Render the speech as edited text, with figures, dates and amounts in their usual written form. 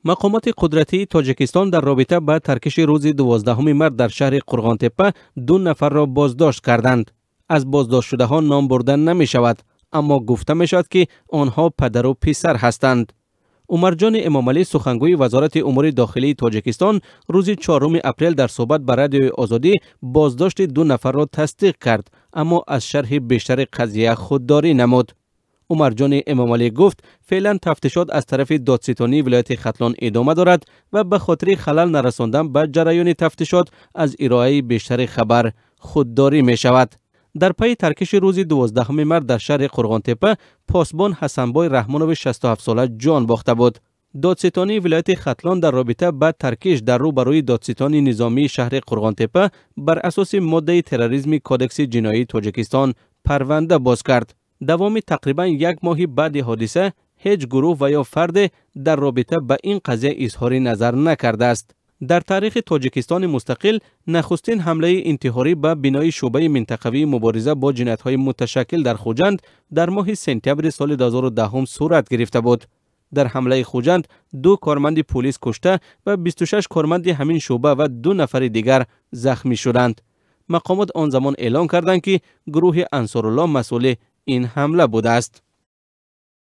مقامات قدرتی تاجیکستان در رابطه با ترکش روز 12 مارس در شهر قرغانتپه 2 نفر را بازداشت کردند. از بازداشت شده ها نام بردن نمی شود، اما گفته می شود که آنها پدر و پسر هستند. عمرجان امامعلی سخنگوی وزارت امور داخلی تاجیکستان روز 4 اپریل در صحبت با رادیوی آزادی بازداشت 2 نفر را تصدیق کرد، اما از شرح بیشتر قضیه خودداری نمود. عمرجان امامعلی گفت فعلا تفتیشات از طرف دادستانی ولایت ختلان ادامه دارد و به خاطر خلل نرساندن به جریان تفتیشات از ارائه بیشتر خبر خودداری می شود. در پی ترکش روز 12 مارس در شهر قرغانتپه پاسبان حسنبای رحمانوف 67 ساله جان باخته بود. دادستانی ولایت ختلان در رابطه با ترکش در روبروی دادستانی نظامی شهر قرغانتپه بر اساس ماده تروریسم کودکس جنایی تاجیکستان پرونده باز کرد. دوام تقریبا 1 ماه بعد حادثه هیچ گروه و یا فرد در رابطه با این قضیه اظهار نظر نکرده است. در تاریخ تاجیکستان مستقل نخستین حمله انتحاری به بنای شعبه منطقوی مبارزه با جنایت‌های متشکل در خوجند در ماه سپتامبر سال 2010 صورت گرفته بود. در حمله خوجند 2 کارمند پلیس کشته و 26 کارمند همین شعبه و 2 نفر دیگر زخمی شدند. مقامات آن زمان اعلام کردند که گروه انصارالله مسئول این حمله بوده است.